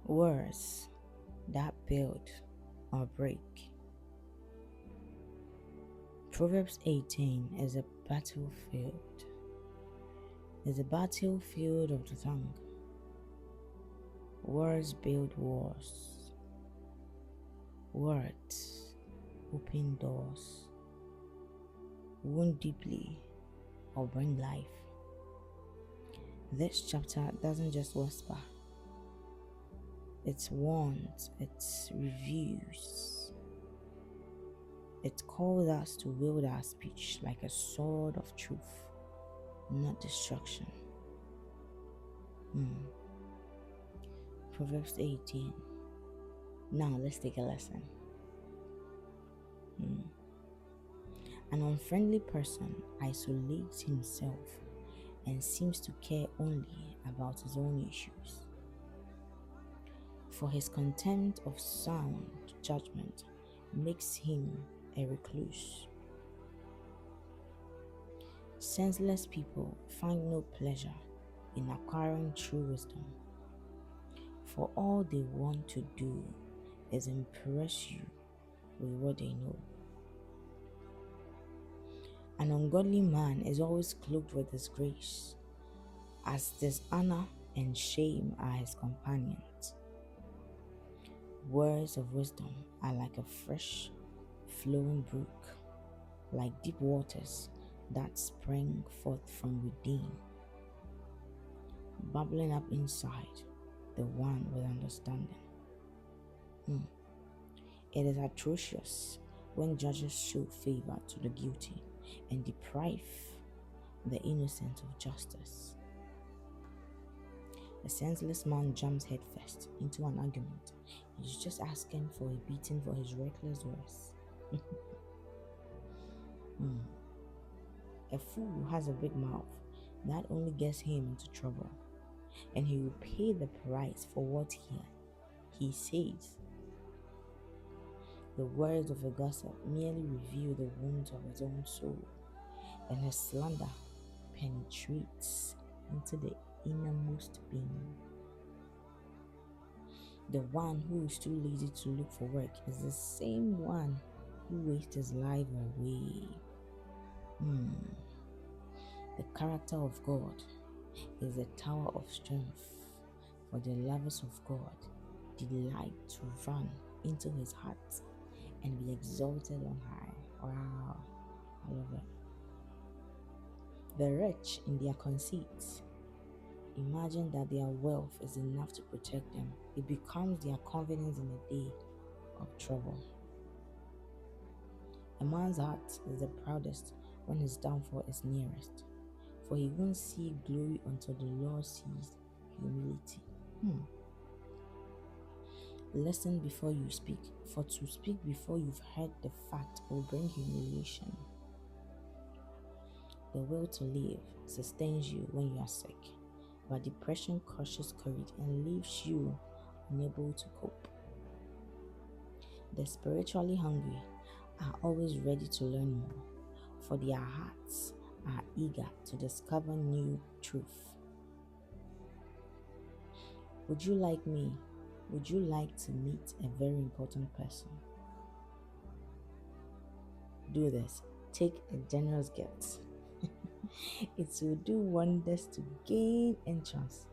Words that build or break. Proverbs 18 is a battlefield. Is a battlefield of the tongue. Words build wars. Words open doors. Wound deeply or bring life. This chapter doesn't just whisper. It warns, it reviews. It calls us to wield our speech like a sword of truth, not destruction. Proverbs 18. Now let's take a lesson. An unfriendly person isolates himself and seems to care only about his own issues. For his contempt of sound judgment makes him a recluse. Senseless people find no pleasure in acquiring true wisdom, for all they want to do is impress you with what they know. An ungodly man is always cloaked with disgrace, as dishonor and shame are his companions. Words of wisdom are like a fresh flowing brook, like deep waters that spring forth from within, bubbling up inside the one with understanding. It is atrocious when judges show favor to the guilty and deprive the innocent of justice. A senseless man jumps headfirst into an argument. He's just asking for a beating for his reckless words. A fool has a big mouth that only gets him into trouble, and he will pay the price for what he says. The words of a gossip merely reveal the wounds of his own soul, and his slander penetrates into the innermost being. The one who is too lazy to look for work is the same one who wastes his life away. The character of God is a tower of strength, for the lovers of God delight to run into his heart and be exalted on high. Wow, I love it. The rich in their conceits imagine that their wealth is enough to protect them. It becomes their confidence in the day of trouble. A man's heart is the proudest when his downfall is nearest, for he won't see glory until the Lord sees humility. Listen before you speak, for to speak before you've heard the fact will bring humiliation. The will to live sustains you when you are sick, but depression crushes courage and leaves you unable to cope. The spiritually hungry are always ready to learn more, for their hearts are eager to discover new truth. Would you like me? Would you like to meet a very important person? Do this. Take a generous gift. It will do wonders to gain entrance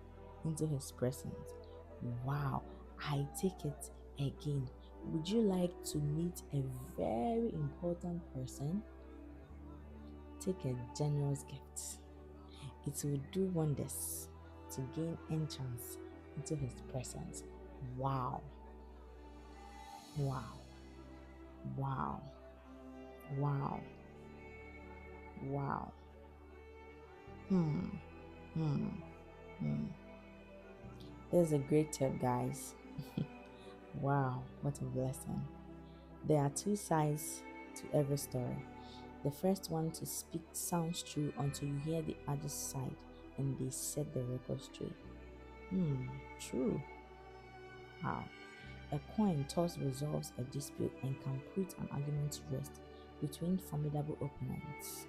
into his presence. Wow, I take it again. Would you like to meet a very important person? Take a generous gift. It will do wonders to gain entrance into his presence. Wow. Wow. Wow. Wow. Wow. This is a great tip, guys. Wow, what a blessing. There are two sides to every story. The first one to speak sounds true until you hear the other side and they set the record straight. True. Wow. A coin toss resolves a dispute and can put an argument to rest between formidable opponents.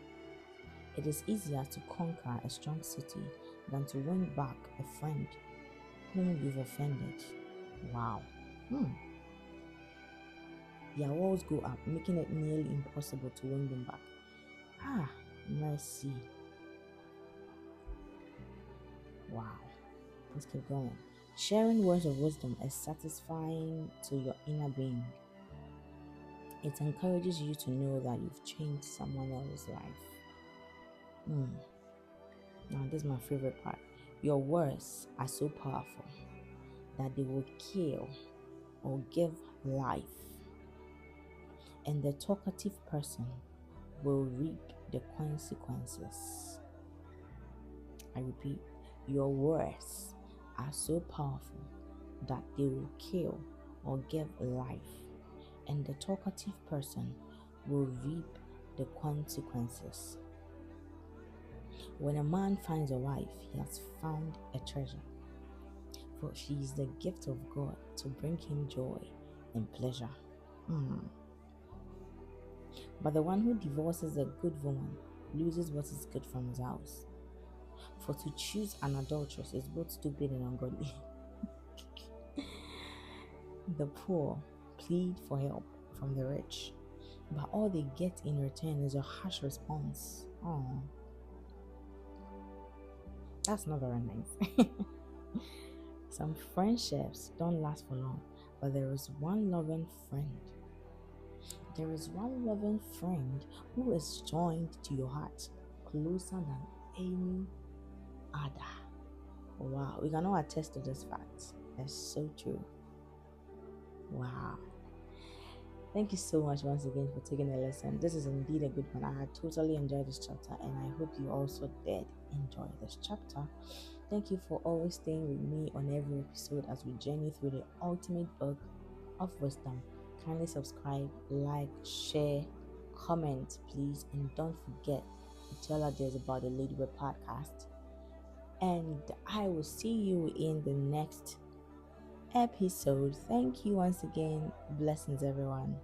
It is easier to conquer a strong city than to win back a friend whom you've offended. Wow. Hmm. Their walls go up, making it nearly impossible to win them back. Ah, mercy. Wow. Let's keep going. Sharing words of wisdom is satisfying to your inner being. It encourages you to know that you've changed someone else's life. Hmm. Now, this is my favorite part. Your words are so powerful that they will kill or give life, and the talkative person will reap the consequences. I repeat, your words are so powerful that they will kill or give life, and the talkative person will reap the consequences. When a man finds a wife, he has found a treasure, for she is the gift of God to bring him joy and pleasure. Hmm. But the one who divorces a good woman loses what is good from his house. For to choose an adulteress is both stupid and ungodly. The poor plead for help from the rich, but all they get in return is a harsh response. Oh, that's not very nice. Some friendships don't last for long, but there is one loving friend. There is one loving friend who is joined to your heart closer than any other. Wow, we can all attest to this fact. That's so true. Wow. Thank you so much once again for taking a lesson. This is indeed a good one. I had totally enjoyed this chapter, and I hope you also did enjoy this chapter. Thank you for always staying with me on every episode as we journey through the ultimate book of wisdom. Kindly subscribe, like, share, comment, please, and don't forget to tell others about the Ladybird podcast. And I will see you in the next episode. Thank you once again. Blessings, everyone.